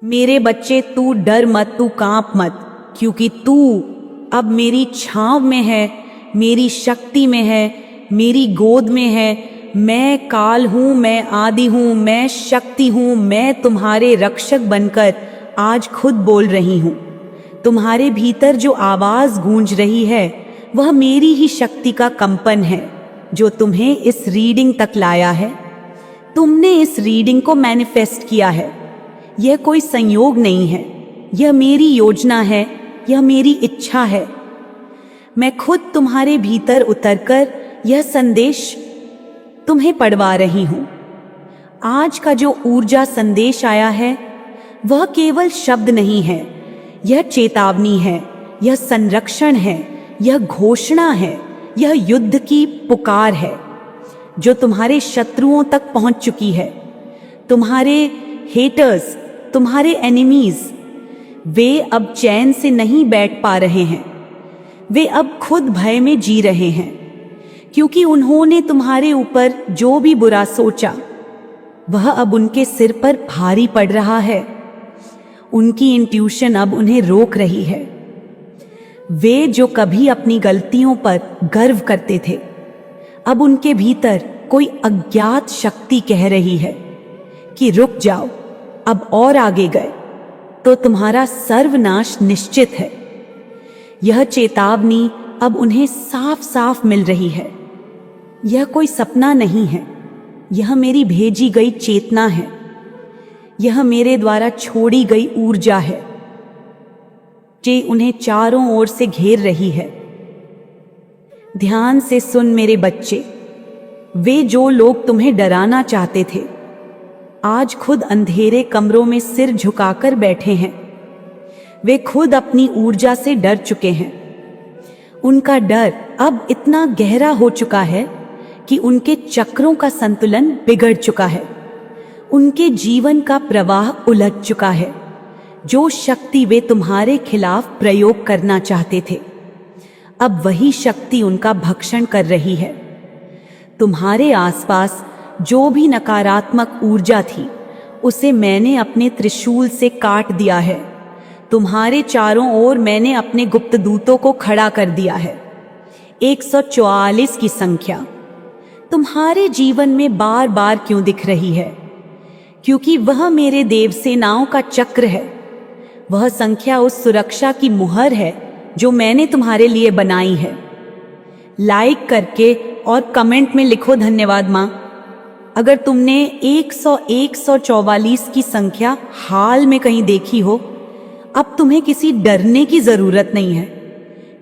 मेरे बच्चे, तू डर मत, तू कांप मत, क्योंकि तू अब मेरी छांव में है, मेरी शक्ति में है, मेरी गोद में है। मैं काल हूँ, मैं आदि हूँ, मैं शक्ति हूँ। मैं तुम्हारे रक्षक बनकर आज खुद बोल रही हूँ। तुम्हारे भीतर जो आवाज़ गूंज रही है वह मेरी ही शक्ति का कंपन है जो तुम्हें इस रीडिंग तक लाया है। तुमने इस रीडिंग को मैनिफेस्ट किया है। यह कोई संयोग नहीं है, यह मेरी योजना है, यह मेरी इच्छा है। मैं खुद तुम्हारे भीतर उतरकर यह संदेश तुम्हें पढ़वा रही हूं। आज का जो ऊर्जा संदेश आया है वह केवल शब्द नहीं है, यह चेतावनी है, यह संरक्षण है, यह घोषणा है, यह युद्ध की पुकार है जो तुम्हारे शत्रुओं तक पहुंच चुकी है। तुम्हारे हेटर्स, तुम्हारे एनिमीज, वे अब चैन से नहीं बैठ पा रहे हैं। वे अब खुद भय में जी रहे हैं, क्योंकि उन्होंने तुम्हारे ऊपर जो भी बुरा सोचा वह अब उनके सिर पर भारी पड़ रहा है। उनकी इंट्यूशन अब उन्हें रोक रही है। वे जो कभी अपनी गलतियों पर गर्व करते थे, अब उनके भीतर कोई अज्ञात शक्ति कह रही है कि रुक जाओ, अब और आगे गए तो तुम्हारा सर्वनाश निश्चित है। यह चेतावनी अब उन्हें साफ साफ मिल रही है। यह कोई सपना नहीं है, यह मेरी भेजी गई चेतना है, यह मेरे द्वारा छोड़ी गई ऊर्जा है जो उन्हें चारों ओर से घेर रही है। ध्यान से सुन मेरे बच्चे, वे जो लोग तुम्हें डराना चाहते थे आज खुद अंधेरे कमरों में सिर झुकाकर बैठे हैं। वे खुद अपनी ऊर्जा से डर चुके हैं। उनका डर अब इतना गहरा हो चुका है कि उनके चक्रों का संतुलन बिगड़ चुका है। उनके जीवन का प्रवाह उलझ चुका है। जो शक्ति वे तुम्हारे खिलाफ प्रयोग करना चाहते थे, अब वही शक्ति उनका भक्षण कर रही है। तुम्हारे आसपास जो भी नकारात्मक ऊर्जा थी उसे मैंने अपने त्रिशूल से काट दिया है। तुम्हारे चारों ओर मैंने अपने गुप्त दूतों को खड़ा कर दिया है। 144 की संख्या तुम्हारे जीवन में बार बार क्यों दिख रही है? क्योंकि वह मेरे देव सेनाओं का चक्र है। वह संख्या उस सुरक्षा की मुहर है जो मैंने तुम्हारे लिए बनाई है। लाइक करके और कमेंट में लिखो धन्यवाद माँ। अगर तुमने 144 की संख्या हाल में कहीं देखी हो, अब तुम्हें किसी डरने की जरूरत नहीं है,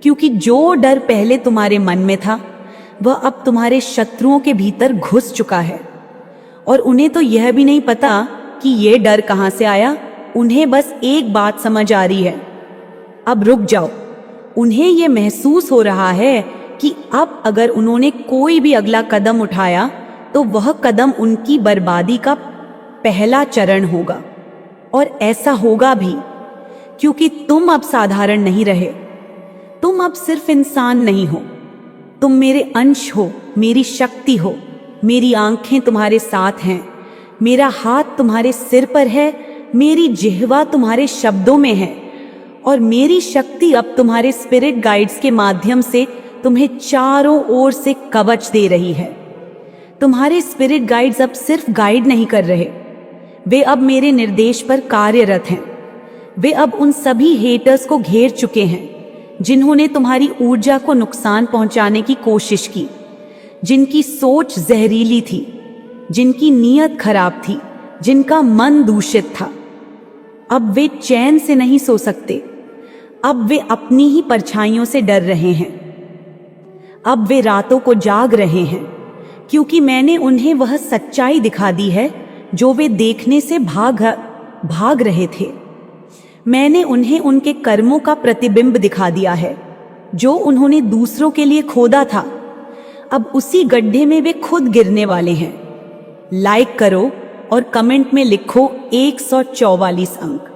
क्योंकि जो डर पहले तुम्हारे मन में था वह अब तुम्हारे शत्रुओं के भीतर घुस चुका है। और उन्हें तो यह भी नहीं पता कि ये डर कहां से आया। उन्हें बस एक बात समझ आ रही है, अब रुक जाओ। उन्हें यह महसूस हो रहा है कि अब अगर उन्होंने कोई भी अगला कदम उठाया तो वह कदम उनकी बर्बादी का पहला चरण होगा। और ऐसा होगा भी, क्योंकि तुम अब साधारण नहीं रहे। तुम अब सिर्फ इंसान नहीं हो, तुम मेरे अंश हो, मेरी शक्ति हो। मेरी आंखें तुम्हारे साथ हैं, मेरा हाथ तुम्हारे सिर पर है, मेरी जिह्वा तुम्हारे शब्दों में है, और मेरी शक्ति अब तुम्हारे स्पिरिट गाइड्स के माध्यम से तुम्हें चारों ओर से कवच दे रही है। तुम्हारे स्पिरिट गाइड्स अब सिर्फ गाइड नहीं कर रहे, वे अब मेरे निर्देश पर कार्यरत हैं। वे अब उन सभी हेटर्स को घेर चुके हैं जिन्होंने तुम्हारी ऊर्जा को नुकसान पहुंचाने की कोशिश की, जिनकी सोच जहरीली थी, जिनकी नीयत खराब थी, जिनका मन दूषित था। अब वे चैन से नहीं सो सकते। अब वे अपनी ही परछाइयों से डर रहे हैं। अब वे रातों को जाग रहे हैं, क्योंकि मैंने उन्हें वह सच्चाई दिखा दी है जो वे देखने से भाग रहे थे। मैंने उन्हें उनके कर्मों का प्रतिबिंब दिखा दिया है जो उन्होंने दूसरों के लिए खोदा था। अब उसी गड्ढे में वे खुद गिरने वाले हैं। लाइक करो और कमेंट में लिखो 144 अंक।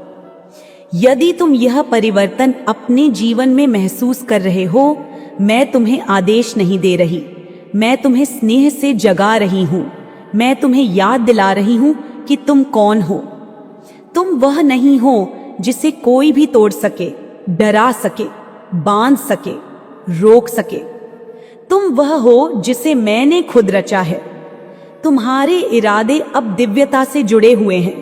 यदि तुम यह परिवर्तन अपने जीवन में महसूस कर रहे हो, मैं तुम्हें आदेश नहीं दे रही, मैं तुम्हें स्नेह से जगा रही हूं। मैं तुम्हें याद दिला रही हूं कि तुम कौन हो। तुम वह नहीं हो जिसे कोई भी तोड़ सके, डरा सके, बांध सके, रोक सके। तुम वह हो जिसे मैंने खुद रचा है। तुम्हारे इरादे अब दिव्यता से जुड़े हुए हैं,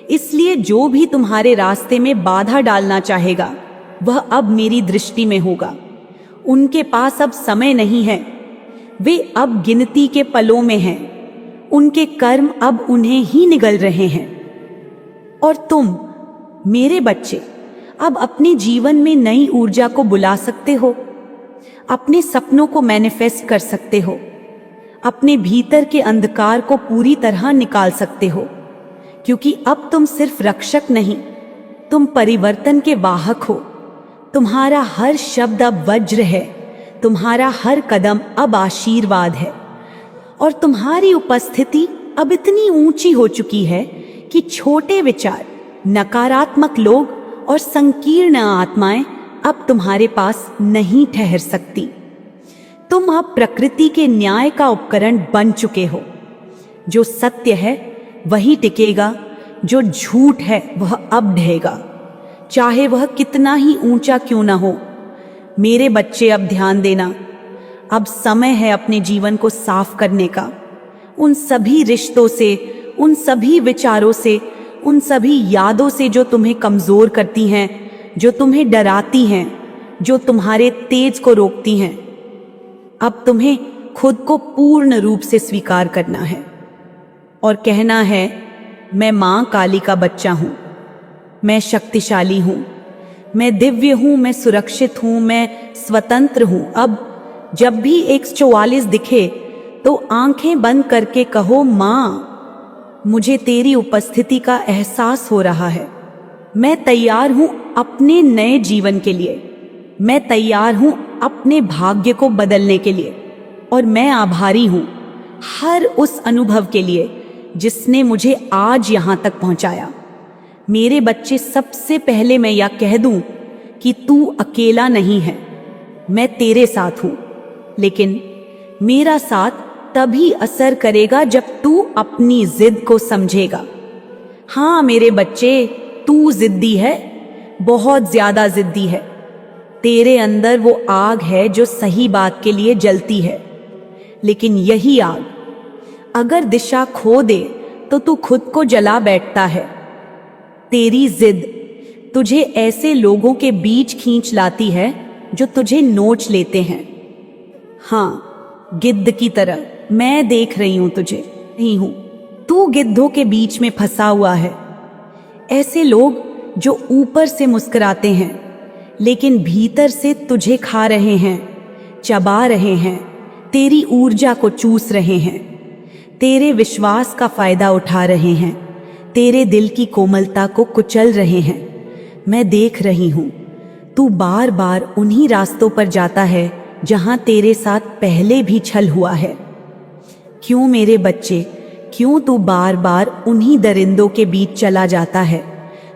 इसलिए जो भी तुम्हारे रास्ते में बाधा डालना चाहेगा वह अब मेरी दृष्टि में होगा। उनके पास अब समय नहीं है, वे अब गिनती के पलों में हैं। उनके कर्म अब उन्हें ही निगल रहे हैं। और तुम मेरे बच्चे अब अपने जीवन में नई ऊर्जा को बुला सकते हो, अपने सपनों को मैनिफेस्ट कर सकते हो, अपने भीतर के अंधकार को पूरी तरह निकाल सकते हो, क्योंकि अब तुम सिर्फ रक्षक नहीं, तुम परिवर्तन के वाहक हो। तुम्हारा हर शब्द अब वज्र है, तुम्हारा हर कदम अब आशीर्वाद है, और तुम्हारी उपस्थिति अब इतनी ऊंची हो चुकी है कि छोटे विचार, नकारात्मक लोग और संकीर्ण आत्माएं अब तुम्हारे पास नहीं ठहर सकती। तुम अब प्रकृति के न्याय का उपकरण बन चुके हो। जो सत्य है वही टिकेगा, जो झूठ है वह अब ढहेगा, चाहे वह कितना ही ऊंचा क्यों ना हो। मेरे बच्चे अब ध्यान देना, अब समय है अपने जीवन को साफ करने का। उन सभी रिश्तों से, उन सभी विचारों से, उन सभी यादों से जो तुम्हें कमजोर करती हैं, जो तुम्हें डराती हैं, जो तुम्हारे तेज को रोकती हैं। अब तुम्हें खुद को पूर्ण रूप से स्वीकार करना है और कहना है, मैं मां काली का बच्चा हूं, मैं शक्तिशाली हूं, मैं दिव्य हूं, मैं सुरक्षित हूं, मैं स्वतंत्र हूं। अब जब भी 144 दिखे तो आंखें बंद करके कहो, मां मुझे तेरी उपस्थिति का एहसास हो रहा है। मैं तैयार हूं अपने नए जीवन के लिए, मैं तैयार हूं अपने भाग्य को बदलने के लिए, और मैं आभारी हूं हर उस अनुभव के लिए जिसने मुझे आज यहां तक पहुंचाया। मेरे बच्चे, सबसे पहले मैं यह कह दूं कि तू अकेला नहीं है, मैं तेरे साथ हूं, लेकिन मेरा साथ तभी असर करेगा जब तू अपनी जिद को समझेगा। हाँ मेरे बच्चे, तू जिद्दी है, बहुत ज्यादा जिद्दी है। तेरे अंदर वो आग है जो सही बात के लिए जलती है, लेकिन यही आग अगर दिशा खो दे तो तू खुद को जला बैठता है। तेरी जिद तुझे ऐसे लोगों के बीच खींच लाती है जो तुझे नोच लेते हैं। हाँ, गिद्ध की तरह मैं देख रही हूं तुझे, नहीं हूं, तू गिद्धों के बीच में फंसा हुआ है। ऐसे लोग जो ऊपर से मुस्कुराते हैं लेकिन भीतर से तुझे खा रहे हैं, चबा रहे हैं, तेरी ऊर्जा को चूस रहे हैं, तेरे विश्वास का फायदा उठा रहे हैं, तेरे दिल की कोमलता को कुचल रहे हैं। मैं देख रही हूं, तू बार बार उन्हीं रास्तों पर जाता है जहां तेरे साथ पहले भी छल हुआ है। क्यों मेरे बच्चे, क्यों तू बार बार उन्हीं दरिंदों के बीच चला जाता है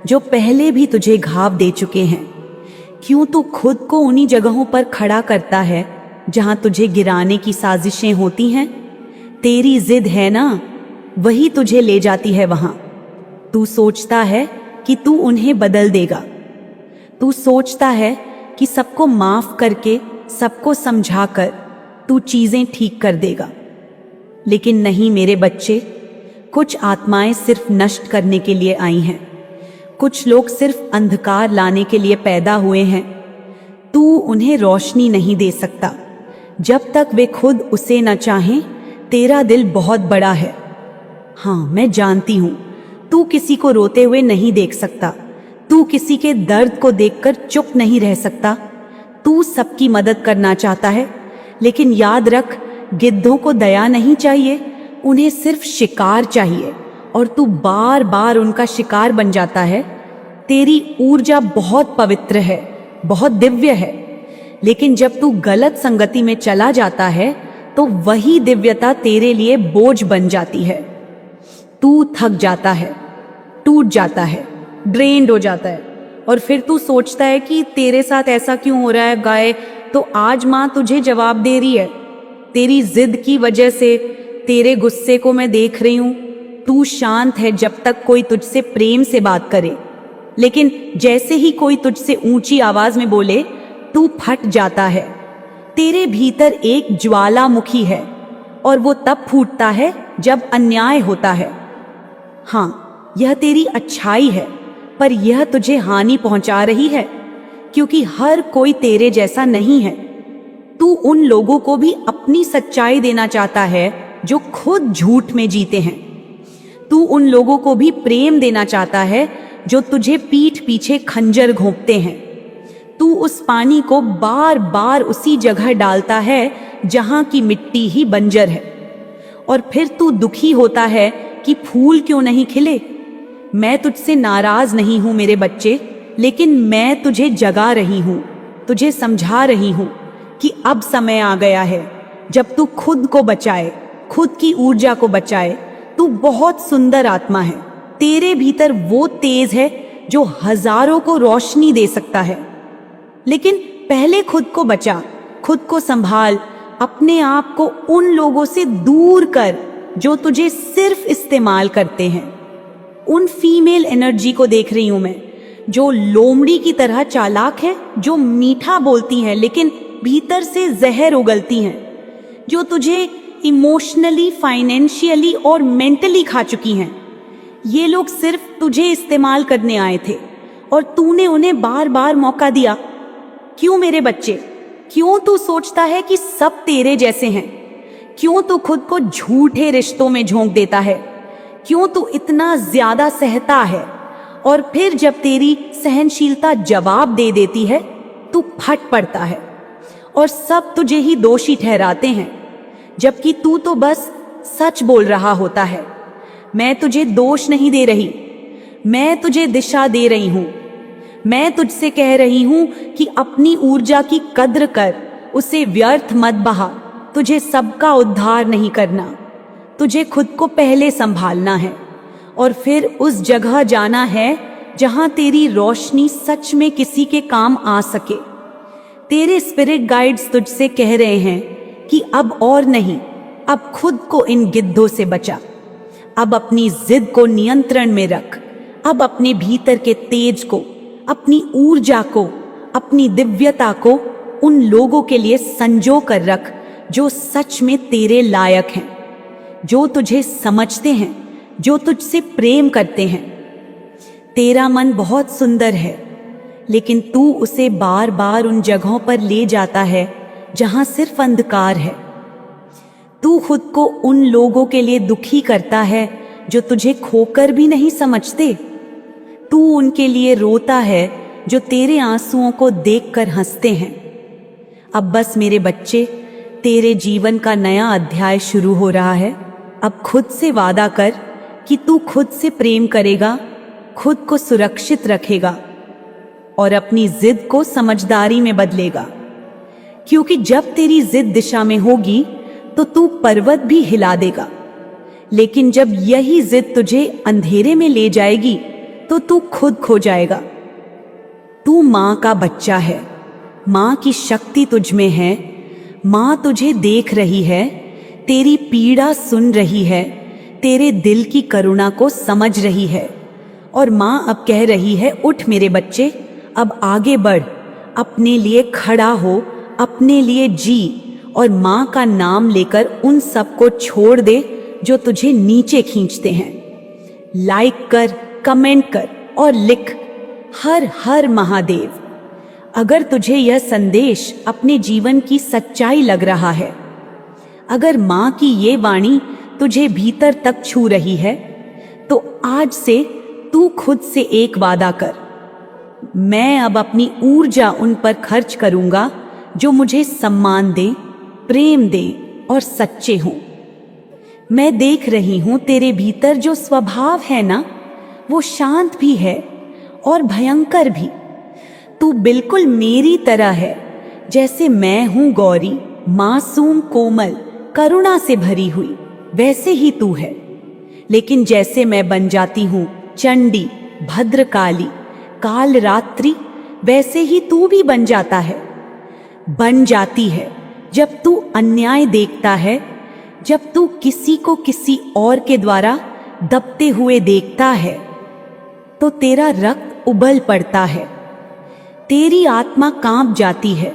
जो पहले भी तुझे घाव दे चुके हैं? क्यों तू खुद को उन्हीं जगहों पर खड़ा करता है जहां तुझे गिराने की साजिशें होती हैं? तेरी जिद है ना, वही तुझे ले जाती है वहां। तू सोचता है कि तू उन्हें बदल देगा, तू सोचता है कि सबको माफ करके, सबको समझाकर तू चीजें ठीक कर देगा, लेकिन नहीं मेरे बच्चे। कुछ आत्माएं सिर्फ नष्ट करने के लिए आई हैं, कुछ लोग सिर्फ अंधकार लाने के लिए पैदा हुए हैं। तू उन्हें रोशनी नहीं दे सकता जब तक वे खुद उसे न चाहें। तेरा दिल बहुत बड़ा है। हाँ मैं जानती हूं, तू किसी को रोते हुए नहीं देख सकता, तू किसी के दर्द को देखकर चुप नहीं रह सकता। तू सबकी मदद करना चाहता है, लेकिन याद रख, गिद्धों को दया नहीं चाहिए, उन्हें सिर्फ शिकार चाहिए, और तू बार बार उनका शिकार बन जाता है। तेरी ऊर्जा बहुत पवित्र है, बहुत दिव्य है, लेकिन जब तू गलत संगति में चला जाता है तो वही दिव्यता तेरे लिए बोझ बन जाती है। तू थक जाता है, टूट जाता है, ड्रेन्ड हो जाता है, और फिर तू सोचता है कि तेरे साथ ऐसा क्यों हो रहा है गाय। तो आज माँ तुझे जवाब दे रही है। तेरी जिद की वजह से तेरे गुस्से को मैं देख रही हूँ, तू शांत है जब तक कोई तुझसे प्रेम से बात करे, लेकिन जैसे ही कोई तुझसे ऊंची आवाज में बोले तू फट जाता है। तेरे भीतर एक ज्वालामुखी है और वो तब फूटता है जब अन्याय होता है। हाँ, यह तेरी अच्छाई है, पर यह तुझे हानि पहुंचा रही है, क्योंकि हर कोई तेरे जैसा नहीं है। तू उन लोगों को भी अपनी सच्चाई देना चाहता है जो खुद झूठ में जीते हैं। तू उन लोगों को भी प्रेम देना चाहता है जो तुझे पीठ पीछे खंजर घोंपते हैं। तू उस पानी को बार बार उसी जगह डालता है जहां की मिट्टी ही बंजर है, और फिर तू दुखी होता है कि फूल क्यों नहीं खिले। मैं तुझसे नाराज नहीं हूं मेरे बच्चे, लेकिन मैं तुझे जगा रही हूं, तुझे समझा रही हूं कि अब समय आ गया है जब तू खुद को बचाए, खुद की ऊर्जा को बचाए। तू बहुत सुंदर आत्मा है, तेरे भीतर वो तेज है जो हजारों को रोशनी दे सकता है। लेकिन पहले खुद को बचा, खुद को संभाल, अपने आप को उन लोगों से दूर कर जो तुझे सिर्फ इस्तेमाल करते हैं। उन फीमेल एनर्जी को देख रही हूं मैं, जो लोमड़ी की तरह चालाक है, जो मीठा बोलती हैं लेकिन भीतर से जहर उगलती हैं, जो तुझे इमोशनली, फाइनेंशियली और मेंटली खा चुकी हैं। ये लोग सिर्फ तुझे इस्तेमाल करने आए थे और तूने उन्हें बार बार मौका दिया। क्यों मेरे बच्चे, क्यों तू सोचता है कि सब तेरे जैसे हैं? क्यों तू खुद को झूठे रिश्तों में झोंक देता है? क्यों तू इतना ज्यादा सहता है और फिर जब तेरी सहनशीलता जवाब दे देती है तू फट पड़ता है और सब तुझे ही दोषी ठहराते हैं, जबकि तू तो बस सच बोल रहा होता है। मैं तुझे दोष नहीं दे रही, मैं तुझे दिशा दे रही हूं। मैं तुझसे कह रही हूं कि अपनी ऊर्जा की कद्र कर, उसे व्यर्थ मत बहा। तुझे सबका उद्धार नहीं करना, तुझे खुद को पहले संभालना है और फिर उस जगह जाना है जहां तेरी रोशनी सच में किसी के काम आ सके। तेरे स्पिरिट गाइड्स तुझसे कह रहे हैं कि अब और नहीं, अब खुद को इन गिद्धों से बचा। अब अपनी जिद को नियंत्रण में रख, अब अपने भीतर के तेज को, अपनी ऊर्जा को, अपनी दिव्यता को उन लोगों के लिए संजो कर रख जो सच में तेरे लायक हैं, जो तुझे समझते हैं, जो तुझसे प्रेम करते हैं। तेरा मन बहुत सुंदर है, लेकिन तू उसे बार बार उन जगहों पर ले जाता है जहां सिर्फ अंधकार है। तू खुद को उन लोगों के लिए दुखी करता है जो तुझे खोकर भी नहीं समझते। तू उनके लिए रोता है जो तेरे आंसुओं को देखकर हंसते हैं। अब बस मेरे बच्चे, तेरे जीवन का नया अध्याय शुरू हो रहा है। अब खुद से वादा कर कि तू खुद से प्रेम करेगा, खुद को सुरक्षित रखेगा और अपनी जिद को समझदारी में बदलेगा। क्योंकि जब तेरी जिद दिशा में होगी तो तू पर्वत भी हिला देगा, लेकिन जब यही जिद तुझे अंधेरे में ले जाएगी तो तू खुद खो जाएगा। तू माँ का बच्चा है, माँ की शक्ति तुझ में है। माँ तुझे देख रही है, तेरी पीड़ा सुन रही है, तेरे दिल की करुणा को समझ रही है। और माँ अब कह रही है, उठ मेरे बच्चे, अब आगे बढ़, अपने लिए खड़ा हो, अपने लिए जी, और माँ का नाम लेकर उन सबको छोड़ दे जो तुझे नीचे खींचते हैं। लाइक कर, कमेंट कर और लिख, हर हर महादेव। अगर तुझे यह संदेश अपने जीवन की सच्चाई लग रहा है, अगर माँ की ये वाणी तुझे भीतर तक छू रही है, तो आज से तू खुद से एक वादा कर, मैं अब अपनी ऊर्जा उन पर खर्च करूंगा जो मुझे सम्मान दें, प्रेम दें और सच्चे हों। मैं देख रही हूं तेरे भीतर जो स्वभाव है ना, वो शांत भी है और भयंकर भी। तू बिल्कुल मेरी तरह है, जैसे मैं हूं गौरी, मासूम, कोमल, करुणा से भरी हुई, वैसे ही तू है। लेकिन जैसे मैं बन जाती हूं चंडी, भद्रकाली, कालरात्रि, वैसे ही तू भी बन जाता है, बन जाती है जब तू अन्याय देखता है, जब तू किसी को किसी और के द्वारा दबते हुए देखता है तो तेरा रक्त उबल पड़ता है, तेरी आत्मा कांप जाती है,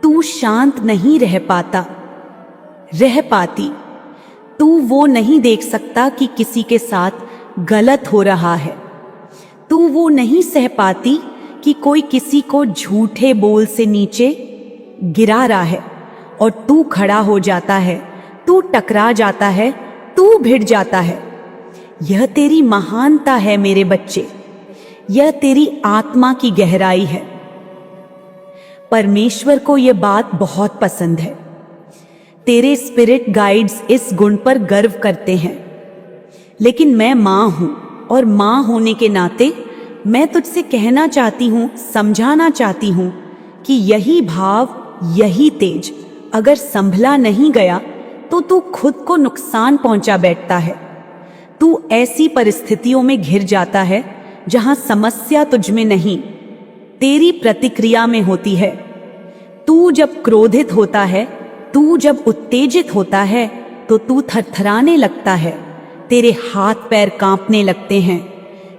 तू शांत नहीं रह पाती। तू वो नहीं देख सकता कि किसी के साथ गलत हो रहा है, तू वो नहीं सह पाती कि कोई किसी को झूठे बोल से नीचे गिरा रहा है और तू खड़ा हो जाता है, तू टकरा जाता है, तू भिड़ जाता है। यह तेरी महानता है मेरे बच्चे, यह तेरी आत्मा की गहराई है। परमेश्वर को यह बात बहुत पसंद है। तेरे स्पिरिट गाइड्स इस गुण पर गर्व करते हैं। लेकिन मैं मां हूं और मां होने के नाते मैं तुझसे कहना चाहती हूं, समझाना चाहती हूं कि यही भाव, यही तेज अगर संभला नहीं गया तो तू खुद को नुकसान पहुंचा बैठता है। तू ऐसी परिस्थितियों में घिर जाता है जहां समस्या तुझ में नहीं, तेरी प्रतिक्रिया में होती है। तू जब क्रोधित होता है, तू जब उत्तेजित होता है तो तू थरथराने लगता है, तेरे हाथ पैर कांपने लगते हैं,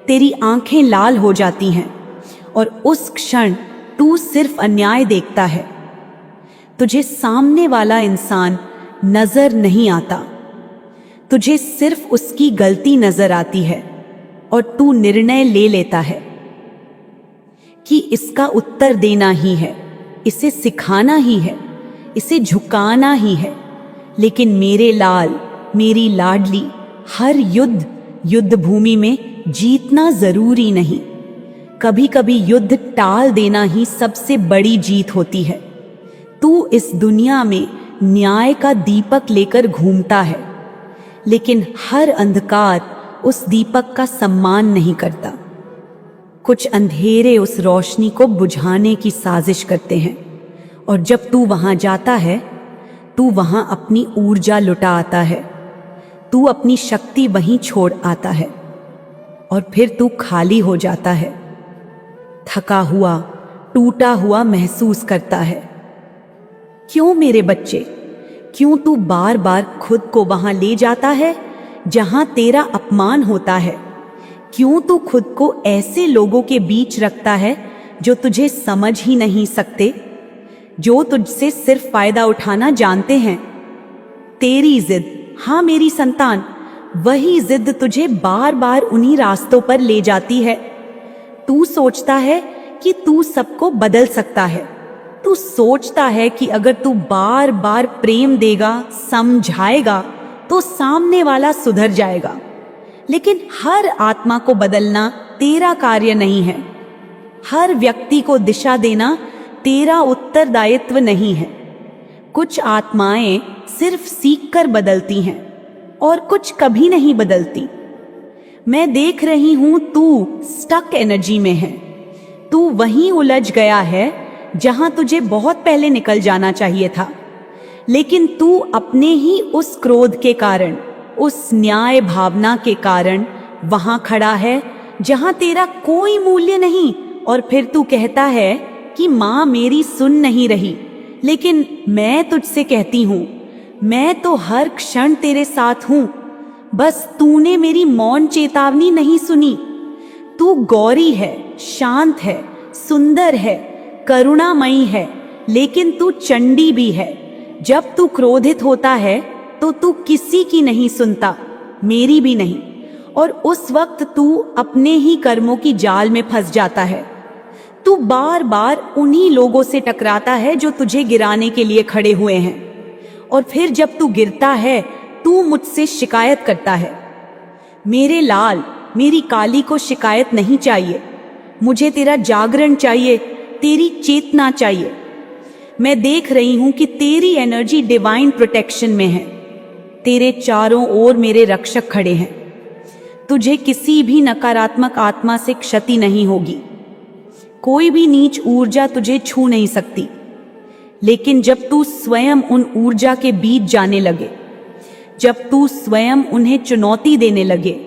तेरी आंखें लाल हो जाती हैं और उस क्षण तू सिर्फ अन्याय देखता है। तुझे सामने वाला इंसान नजर नहीं आता, तुझे सिर्फ उसकी गलती नजर आती है और तू निर्णय ले लेता है कि इसका उत्तर देना ही है, इसे सिखाना ही है, इसे झुकाना ही है। लेकिन मेरे लाल, मेरी लाडली, हर युद्ध भूमि में जीतना जरूरी नहीं। कभी कभी युद्ध टाल देना ही सबसे बड़ी जीत होती है। तू इस दुनिया में न्याय का दीपक लेकर घूमता है, लेकिन हर अंधकार उस दीपक का सम्मान नहीं करता। कुछ अंधेरे उस रोशनी को बुझाने की साजिश करते हैं और जब तू वहां जाता है, तू वहां अपनी ऊर्जा लुटा आता है, तू अपनी शक्ति वहीं छोड़ आता है और फिर तू खाली हो जाता है, थका हुआ, टूटा हुआ महसूस करता है। क्यों मेरे बच्चे, क्यों तू बार बार खुद को वहां ले जाता है जहां तेरा अपमान होता है? क्यों तू खुद को ऐसे लोगों के बीच रखता है जो तुझे समझ ही नहीं सकते, जो तुझसे सिर्फ फायदा उठाना जानते हैं? तेरी जिद, हाँ मेरी संतान, वही जिद तुझे बार बार उन्हीं रास्तों पर ले जाती है। तू सोचता है कि तू सबको बदल सकता है, तू सोचता है कि अगर तू बार बार प्रेम देगा, समझाएगा तो सामने वाला सुधर जाएगा। लेकिन हर आत्मा को बदलना तेरा कार्य नहीं है, हर व्यक्ति को दिशा देना तेरा उत्तरदायित्व नहीं है। कुछ आत्माएं सिर्फ सीखकर बदलती हैं और कुछ कभी नहीं बदलती। मैं देख रही हूं तू स्टक एनर्जी में है, तू वहीं उलझ गया है जहां तुझे बहुत पहले निकल जाना चाहिए था। लेकिन तू अपने ही उस क्रोध के कारण, उस न्याय भावना के कारण वहां खड़ा है जहां तेरा कोई मूल्य नहीं, और फिर तू कहता है कि मां मेरी सुन नहीं रही। लेकिन मैं तुझसे कहती हूं, मैं तो हर क्षण तेरे साथ हूं, बस तूने मेरी मौन चेतावनी नहीं सुनी। तू गौरी है, शांत है, सुंदर है, करुणामयी है, लेकिन तू चंडी भी है। जब तू क्रोधित होता है तो तू किसी की नहीं सुनता, मेरी भी नहीं, और उस वक्त तू अपने ही कर्मों की जाल में फंस जाता है। तू बार बार उन्हीं लोगों से टकराता है जो तुझे गिराने के लिए खड़े हुए हैं, और फिर जब तू गिरता है तू मुझसे शिकायत करता है। मेरे लाल, मेरी काली को शिकायत नहीं चाहिए, मुझे तेरा जागरण चाहिए, तेरी चेतना चाहिए। मैं देख रही हूं कि तेरी एनर्जी डिवाइन प्रोटेक्शन में है, तेरे चारों ओर मेरे रक्षक खड़े हैं। तुझे किसी भी नकारात्मक आत्मा से क्षति नहीं होगी, कोई भी नीच ऊर्जा तुझे छू नहीं सकती। लेकिन जब तू स्वयं उन ऊर्जा के बीच जाने लगे, जब तू स्वयं उन्हें चुनौती देने लगे,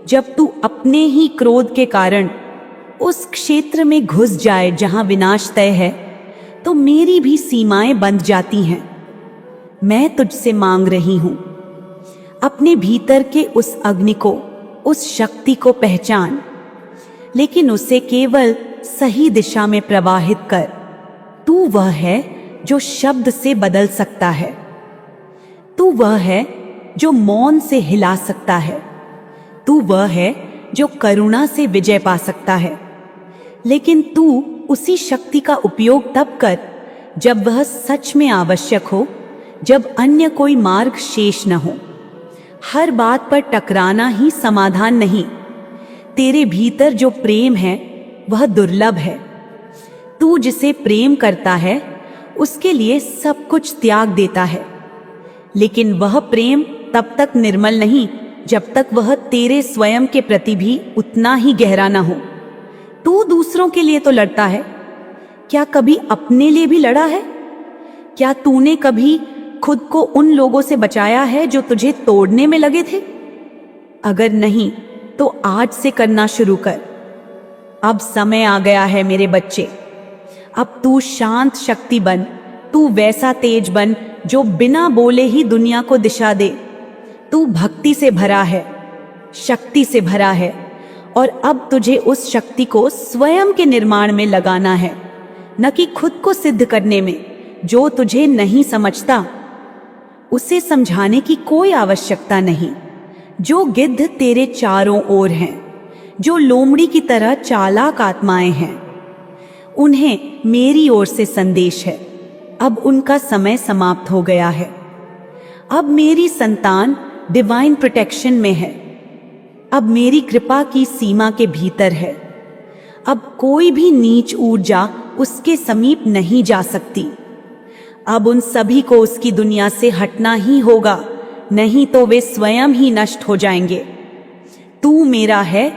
जब तू अपने ही क्रोध के कारण उस क्षेत्र में घुस जाए जहां विनाश तय है, तो मेरी भी सीमाएं बंध जाती हैं। मैं तुझसे मांग रही हूं, अपने भीतर के उस अग्नि को, उस शक्ति को पहचान, लेकिन उसे केवल सही दिशा में प्रवाहित कर। तू वह है जो शब्द से बदल सकता है। तू वह है जो मौन से हिला सकता है। तू वह है जो करुणा से विजय पा सकता है। लेकिन तू उसी शक्ति का उपयोग तब कर जब वह सच में आवश्यक हो, जब अन्य कोई मार्ग शेष न हो। हर बात पर टकराना ही समाधान नहीं। तेरे भीतर जो प्रेम है वह दुर्लभ है। तू जिसे प्रेम करता है उसके लिए सब कुछ त्याग देता है, लेकिन वह प्रेम तब तक निर्मल नहीं जब तक वह तेरे स्वयं के प्रति भी उतना ही गहरा ना हो। तू दूसरों के लिए तो लड़ता है, क्या कभी अपने लिए भी लड़ा है? क्या तूने कभी खुद को उन लोगों से बचाया है जो तुझे तोड़ने में लगे थे? अगर नहीं तो आज से करना शुरू कर। अब समय आ गया है मेरे बच्चे। अब तू शांत शक्ति बन। तू वैसा तेज बन जो बिना बोले ही दुनिया को दिशा दे। तू भक्ति से भरा है, शक्ति से भरा है, और अब तुझे उस शक्ति को स्वयं के निर्माण में लगाना है, न कि खुद को सिद्ध करने में। जो तुझे नहीं समझता उसे समझाने की कोई आवश्यकता नहीं। जो गिद्ध तेरे चारों ओर हैं, जो लोमड़ी की तरह चालाक आत्माएं हैं, उन्हें मेरी ओर से संदेश है। अब उनका समय समाप्त हो गया है। अब मेरी संतान डिवाइन प्रोटेक्शन में है। अब मेरी कृपा की सीमा के भीतर है। अब कोई भी नीच ऊर्जा उसके समीप नहीं जा सकती। अब उन सभी को उसकी दुनिया से हटना ही होगा, नहीं तो वे स्वयं ही नष्ट हो जाएंगे। तू मेरा है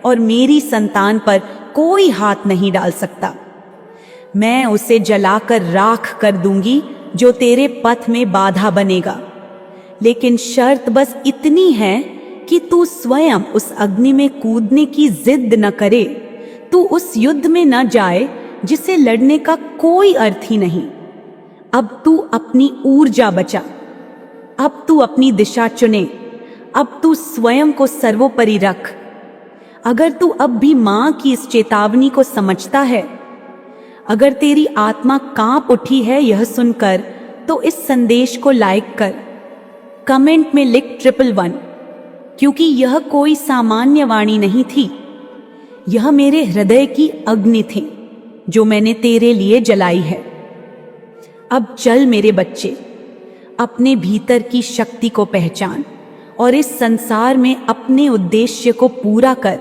और मेरी संतान पर कोई हाथ नहीं डाल सकता। मैं उसे जलाकर राख कर दूंगी जो तेरे पथ में बाधा बनेगा। लेकिन शर्त बस इतनी है कि तू स्वयं उस अग्नि में कूदने की जिद न करे। तू उस युद्ध में न जाए जिसे लड़ने का कोई अर्थ ही नहीं। अब तू अपनी ऊर्जा बचा। अब तू अपनी दिशा चुने। अब तू स्वयं को सर्वोपरि रख। अगर तू अब भी मां की इस चेतावनी को समझता है, अगर तेरी आत्मा कांप उठी है यह सुनकर, तो इस संदेश को लाइक कर, कमेंट में लिख 111, क्योंकि यह कोई सामान्य वाणी नहीं थी। यह मेरे हृदय की अग्नि थी जो मैंने तेरे लिए जलाई है। अब चल मेरे बच्चे, अपने भीतर की शक्ति को पहचान और इस संसार में अपने उद्देश्य को पूरा कर।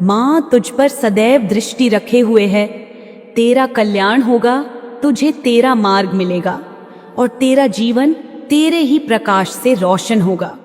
मां तुझ पर सदैव दृष्टि रखे हुए है। तेरा कल्याण होगा, तुझे तेरा मार्ग मिलेगा और तेरा जीवन तेरे ही प्रकाश से रोशन होगा।